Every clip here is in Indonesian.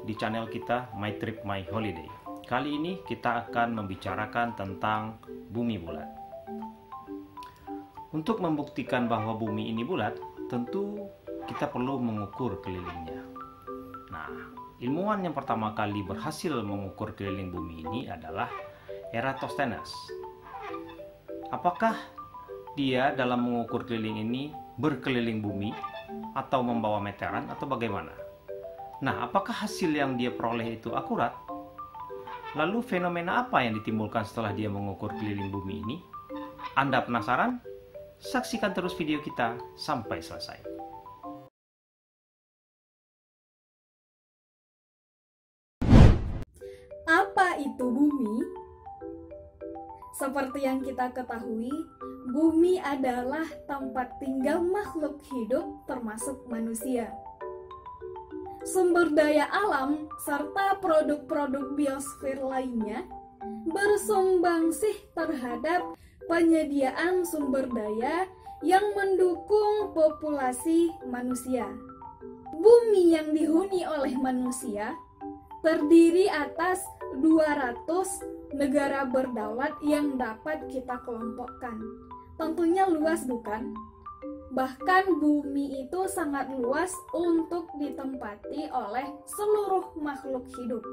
di channel kita My Trip My Holiday. Kali ini kita akan membicarakan tentang bumi bulat. Untuk membuktikan bahwa bumi ini bulat, tentu kita perlu mengukur kelilingnya. Nah, ilmuwan yang pertama kali berhasil mengukur keliling bumi ini adalah Eratosthenes. Apakah dia dalam mengukur keliling ini berkeliling bumi atau membawa meteran atau bagaimana? Nah, apakah hasil yang dia peroleh itu akurat? Lalu fenomena apa yang ditimbulkan setelah dia mengukur keliling bumi ini? Anda penasaran? Saksikan terus video kita sampai selesai. Apa itu bumi? Seperti yang kita ketahui, bumi adalah tempat tinggal makhluk hidup termasuk manusia. Sumber daya alam serta produk-produk biosfer lainnya bersumbangsih terhadap penyediaan sumber daya yang mendukung populasi manusia. Bumi yang dihuni oleh manusia terdiri atas 200 negara berdaulat yang dapat kita kelompokkan. Tentunya luas, bukan? Bahkan bumi itu sangat luas untuk ditempati oleh seluruh makhluk hidup.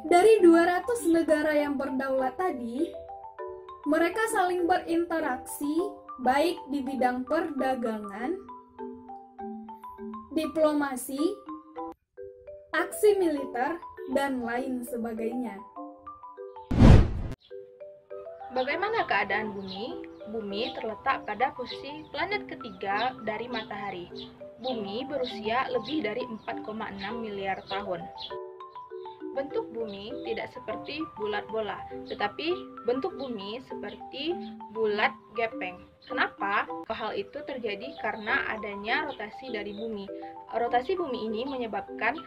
Dari 200 negara yang berdaulat tadi, mereka saling berinteraksi baik di bidang perdagangan, diplomasi, aksi militer, dan lain sebagainya. Bagaimana keadaan bumi? Bumi terletak pada posisi planet ketiga dari matahari. Bumi berusia lebih dari 4,6 miliar tahun. Bentuk bumi tidak seperti bulat bola, tetapi bentuk bumi seperti bulat gepeng. Kenapa? Hal itu terjadi karena adanya rotasi dari bumi. Rotasi bumi ini menyebabkan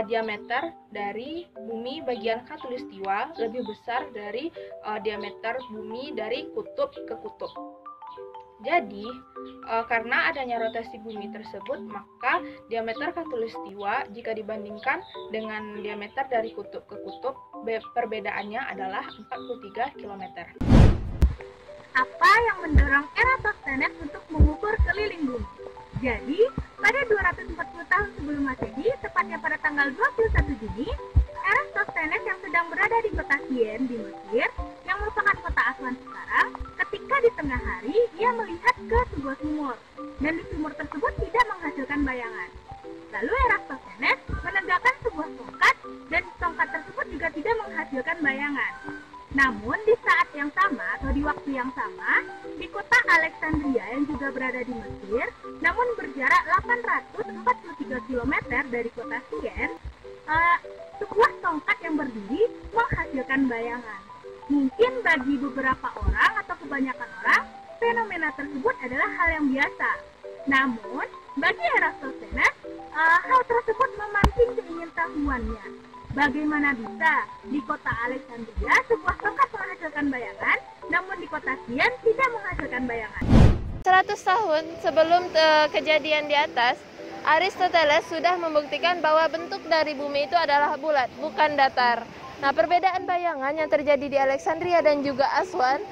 diameter dari bumi bagian khatulistiwa lebih besar dari diameter bumi dari kutub ke kutub. Jadi, karena adanya rotasi bumi tersebut, maka diameter khatulistiwa jika dibandingkan dengan diameter dari kutub ke kutub, perbedaannya adalah 43 km. Apa yang mendorong Eratosthenes untuk mengukur keliling bumi? Jadi, pada 240 tahun sebelum Masehi, tepatnya pada tanggal 21 Juni, Eratosthenes yang sedang berada di kota Sien di Mesir, yang merupakan kota Aswan sekarang, ketika di tengah hari, ia melihat ke sebuah sumur, dan di sumur tersebut tidak menghasilkan bayangan. Lalu Eratosthenes menegakkan sebuah tongkat, dan tongkat tersebut juga tidak menghasilkan bayangan. Namun di saat yang sama atau di waktu yang sama, di kota Alexandria yang juga berada di Mesir, namun berjarak 843 km dari kota Sien, sebuah tongkat yang berdiri menghasilkan bayangan. Mungkin bagi beberapa orang atau kebanyakan orang, fenomena tersebut adalah hal yang biasa. Namun, bagi Eratosthenes, hal tersebut memancing keingintahuannya. Bagaimana bisa di kota Alexandria sebuah tongkat menghasilkan bayangan, namun di kota Sien tidak menghasilkan bayangan? 100 tahun sebelum kejadian di atas, Aristoteles sudah membuktikan bahwa bentuk dari bumi itu adalah bulat, bukan datar. Nah, perbedaan bayangan yang terjadi di Alexandria dan juga Aswan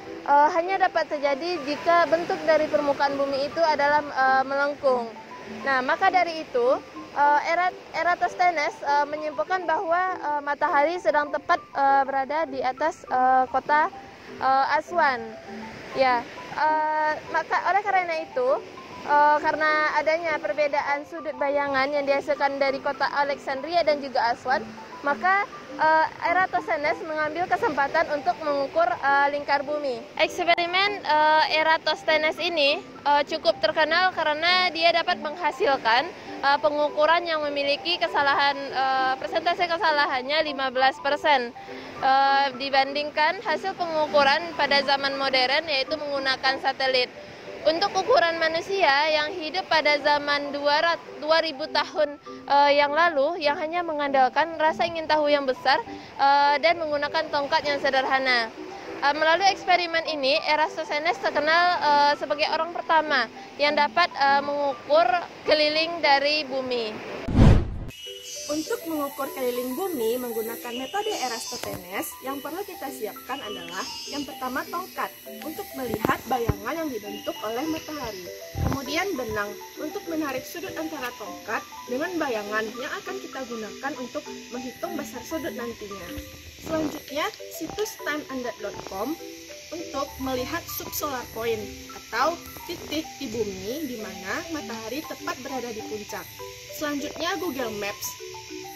hanya dapat terjadi jika bentuk dari permukaan bumi itu adalah melengkung. Nah, maka dari itu, Eratosthenes menyimpulkan bahwa matahari sedang tepat berada di atas kota Aswan. Ya, maka oleh karena itu, karena adanya perbedaan sudut bayangan yang dihasilkan dari kota Alexandria dan juga Aswan, maka Eratosthenes mengambil kesempatan untuk mengukur lingkar bumi. Eksperimen Eratosthenes ini cukup terkenal karena dia dapat menghasilkan pengukuran yang memiliki kesalahan persentase kesalahannya 15%. Dibandingkan hasil pengukuran pada zaman modern, yaitu menggunakan satelit. Untuk ukuran manusia yang hidup pada zaman 2000 tahun yang lalu, yang hanya mengandalkan rasa ingin tahu yang besar dan menggunakan tongkat yang sederhana. Melalui eksperimen ini, Eratosthenes terkenal sebagai orang pertama yang dapat mengukur keliling dari bumi. Untuk mengukur keliling bumi menggunakan metode Eratosthenes, yang perlu kita siapkan adalah yang pertama tongkat untuk melihat bayangan yang dibentuk oleh matahari. Kemudian benang untuk menarik sudut antara tongkat dengan bayangan yang akan kita gunakan untuk menghitung besar sudut nantinya. Selanjutnya, situs timeanddat.com untuk melihat subsolar point atau titik di bumi di mana matahari tepat berada di puncak. Selanjutnya, Google Maps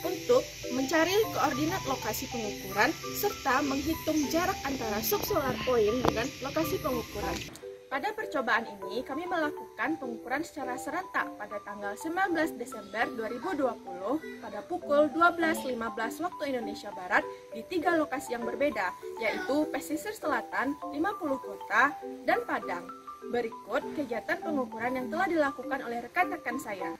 untuk mencari koordinat lokasi pengukuran serta menghitung jarak antara subsolar point dengan lokasi pengukuran. Pada percobaan ini, kami melakukan pengukuran secara serentak pada tanggal 19 Desember 2020 pada pukul 12.15 waktu Indonesia Barat di 3 lokasi yang berbeda, yaitu pesisir selatan, 50 kota, dan Padang. Berikut kegiatan pengukuran yang telah dilakukan oleh rekan-rekan saya.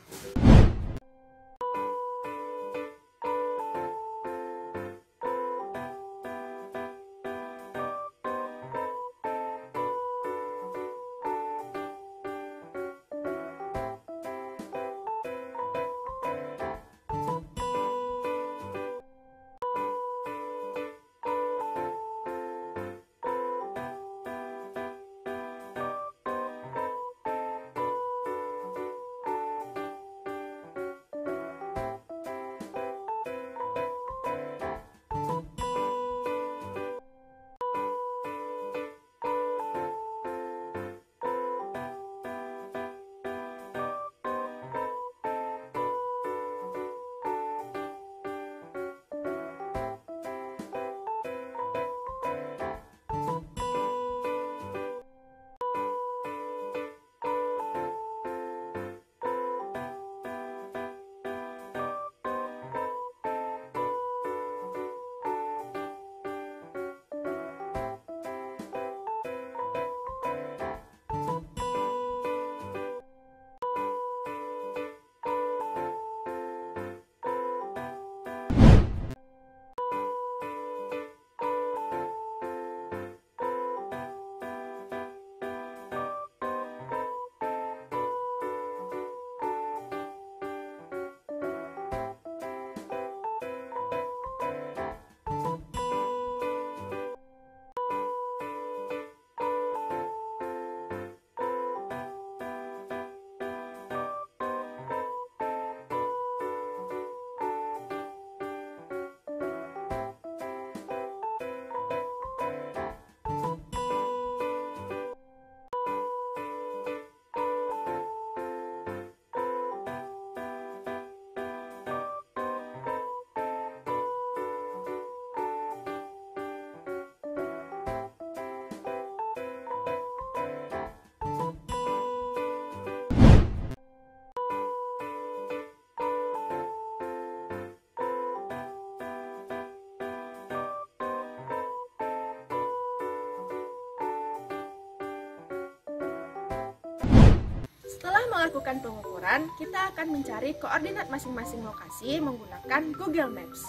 Setelah melakukan pengukuran, kita akan mencari koordinat masing-masing lokasi menggunakan Google Maps.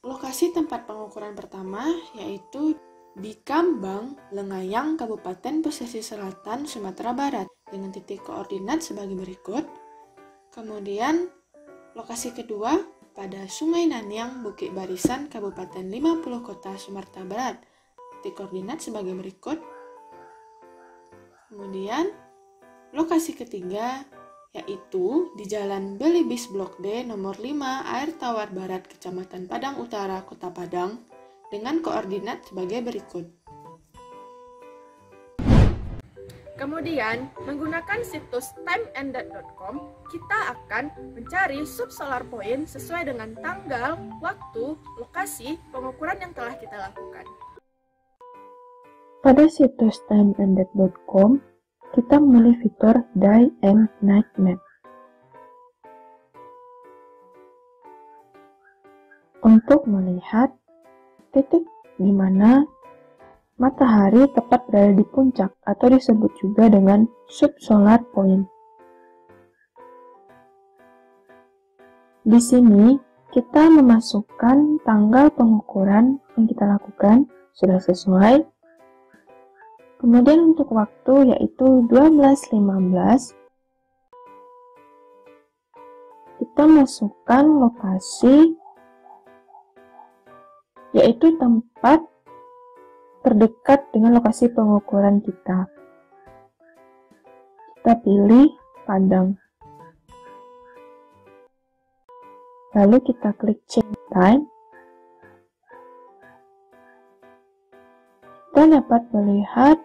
Lokasi tempat pengukuran pertama yaitu di Kambang, Lengayang, Kabupaten Pesisir Selatan, Sumatera Barat dengan titik koordinat sebagai berikut. Kemudian, lokasi kedua pada Sungai Nanyang, Bukit Barisan, Kabupaten 50 Kota, Sumatera Barat, titik koordinat sebagai berikut. Kemudian, lokasi ketiga yaitu di Jalan Belibis Blok D nomor 5 Air Tawar Barat, Kecamatan Padang Utara, Kota Padang dengan koordinat sebagai berikut. Kemudian, menggunakan situs timeanddat.com, kita akan mencari subsolar point sesuai dengan tanggal, waktu, lokasi pengukuran yang telah kita lakukan. Pada situs timeanddat.com, kita memilih fitur Day and Night Map. Untuk melihat titik di mana matahari tepat berada di puncak atau disebut juga dengan subsolar point. Di sini kita memasukkan tanggal pengukuran yang kita lakukan sudah sesuai. Kemudian untuk waktu yaitu 12.15 kita masukkan lokasi, yaitu tempat terdekat dengan lokasi pengukuran kita. Kita pilih Padang. Lalu kita klik Change Time. Kita dapat melihat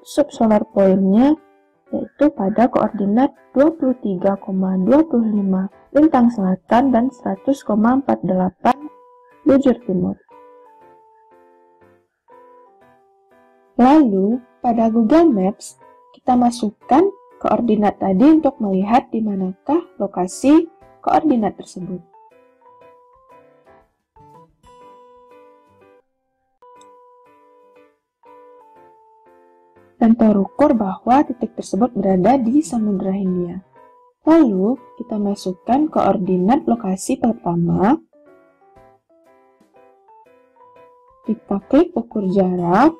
subsolar point-nya, yaitu pada koordinat 23,25 lintang selatan dan 100,48 bujur timur. Lalu, pada Google Maps, kita masukkan koordinat tadi untuk melihat di manakah lokasi koordinat tersebut. Dan terukur bahwa titik tersebut berada di Samudra Hindia. Lalu, kita masukkan koordinat lokasi pertama. Kita klik ukur jarak.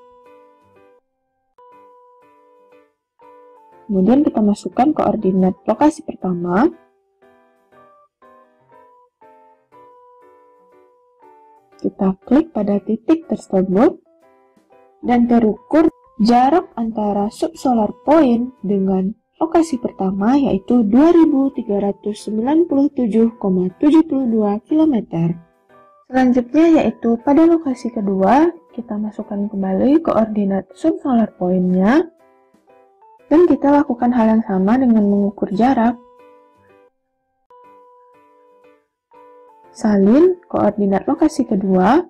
Kemudian kita masukkan koordinat lokasi pertama. Kita klik pada titik tersebut dan terukur jarak antara subsolar point dengan lokasi pertama, yaitu 2397,72 km. Selanjutnya yaitu pada lokasi kedua, kita masukkan kembali koordinat subsolar point-nya dan kita lakukan hal yang sama dengan mengukur jarak. Salin koordinat lokasi kedua.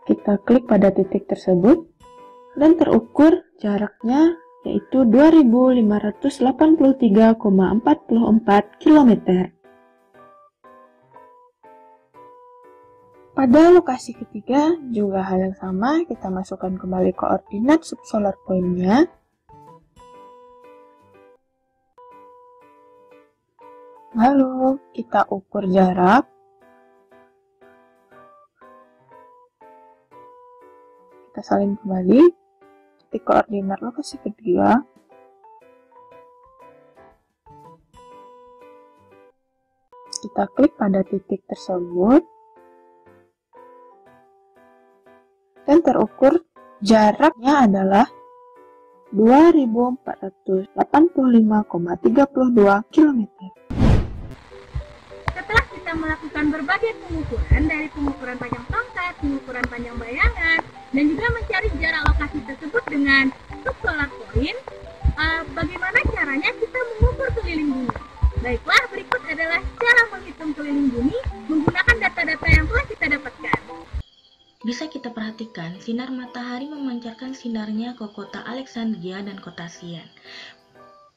Kita klik pada titik tersebut dan terukur jaraknya, yaitu 2583,44 km. Pada lokasi ketiga juga hal yang sama, kita masukkan kembali koordinat subsolar point-nya. Lalu kita ukur jarak. Kita salin kembali titik koordinat lokasi ketiga. Kita klik pada titik tersebut dan terukur jaraknya adalah 2485,32 km. Setelah kita melakukan berbagai pengukuran, dari pengukuran panjang tongkat, pengukuran panjang bayangan, dan juga mencari jarak lokasi tersebut dengan subsolar point, bagaimana caranya kita mengukur keliling bumi? Baiklah, berikut adalah cara menghitung keliling bumi menggunakan data-data yang telah kita dapatkan. Bisa kita perhatikan, sinar matahari memancarkan sinarnya ke kota Alexandria dan kota Sian.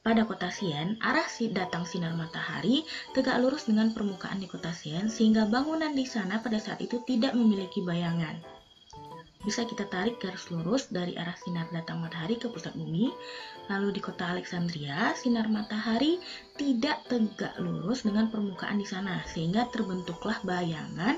Pada kota Sian, arah datang sinar matahari tegak lurus dengan permukaan di kota Sian, sehingga bangunan di sana pada saat itu tidak memiliki bayangan. Bisa kita tarik garis lurus dari arah sinar datang matahari ke pusat bumi. Lalu di kota Alexandria, sinar matahari tidak tegak lurus dengan permukaan di sana, sehingga terbentuklah bayangan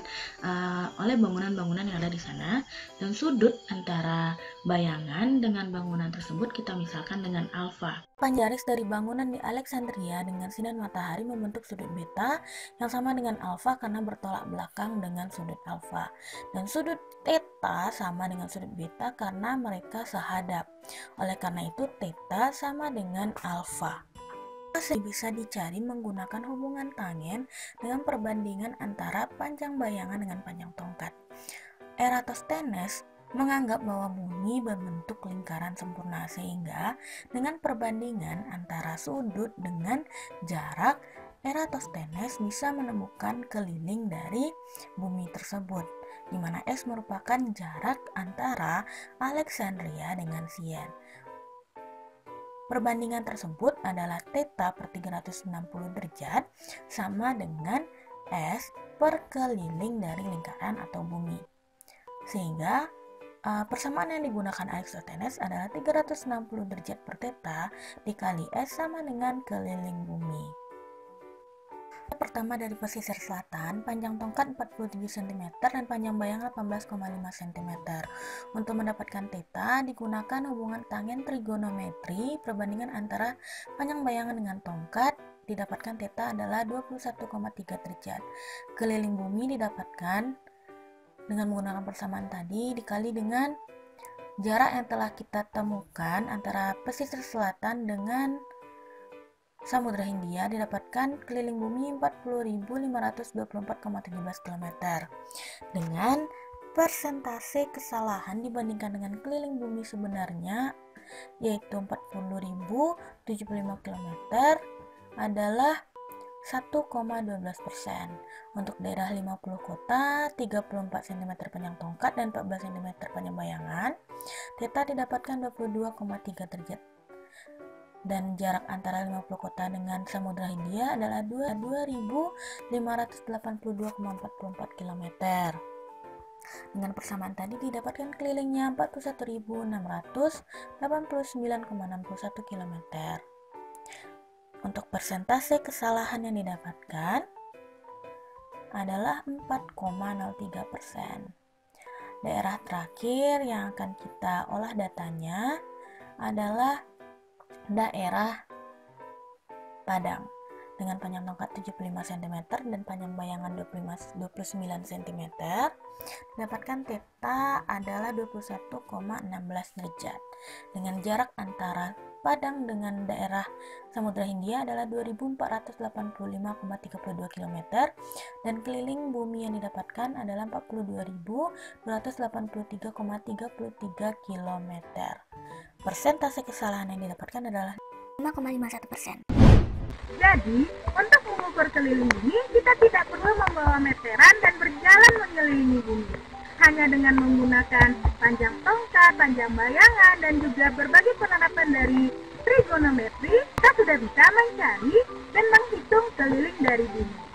oleh bangunan-bangunan yang ada di sana. Dan sudut antara bayangan dengan bangunan tersebut kita misalkan dengan alfa. Panjang garis dari bangunan di Alexandria dengan sinar matahari membentuk sudut beta yang sama dengan alfa karena bertolak belakang dengan sudut alfa. Dan sudut theta sama dengan sudut beta karena mereka sehadap. Oleh karena itu, theta sama dengan alfa. Bisa dicari menggunakan hubungan tangen dengan perbandingan antara panjang bayangan dengan panjang tongkat. Eratosthenes menganggap bahwa bumi berbentuk lingkaran sempurna, sehingga dengan perbandingan antara sudut dengan jarak, Eratosthenes bisa menemukan keliling dari bumi tersebut, di mana S merupakan jarak antara Alexandria dengan Sian. Perbandingan tersebut adalah theta per 360 derajat sama dengan S per keliling dari lingkaran atau bumi. Sehingga persamaan yang digunakan Eratosthenes adalah 360 derajat per theta dikali S sama dengan keliling bumi. Pertama dari pesisir selatan, panjang tongkat 47 cm dan panjang bayangan 18,5 cm. Untuk mendapatkan theta, digunakan hubungan tangen trigonometri perbandingan antara panjang bayangan dengan tongkat. Didapatkan theta adalah 21,3 derajat. Keliling bumi didapatkan dengan menggunakan persamaan tadi dikali dengan jarak yang telah kita temukan antara pesisir selatan dengan Samudra Hindia, didapatkan keliling bumi 40.524,17 km. Dengan persentase kesalahan dibandingkan dengan keliling bumi sebenarnya, yaitu 40.075 km, adalah 1,12%. Untuk daerah 50 kota, 34 cm panjang tongkat dan 14 cm panjang bayangan, theta didapatkan 22,3 derajat. Dan jarak antara 50 kota dengan Samudra Hindia adalah 2.582,44 km. Dengan persamaan tadi didapatkan kelilingnya 41.689,61 km. Untuk persentase kesalahan yang didapatkan adalah 4,03%. Daerah terakhir yang akan kita olah datanya adalah daerah Padang dengan panjang tongkat 75 cm dan panjang bayangan 29 cm. Didapatkan theta adalah 21,16 derajat. Dengan jarak antara Padang dengan daerah Samudra Hindia adalah 2.485,32 km dan keliling bumi yang didapatkan adalah 42.283,33 km. Persentase kesalahan yang didapatkan adalah 5,51%. Jadi, untuk mengukur keliling bumi, kita tidak perlu membawa meteran dan berjalan mengelilingi bumi. Hanya dengan menggunakan panjang tongkat, panjang bayangan, dan juga berbagai penerapan dari trigonometri, kita sudah bisa mencari dan menghitung keliling dari bumi.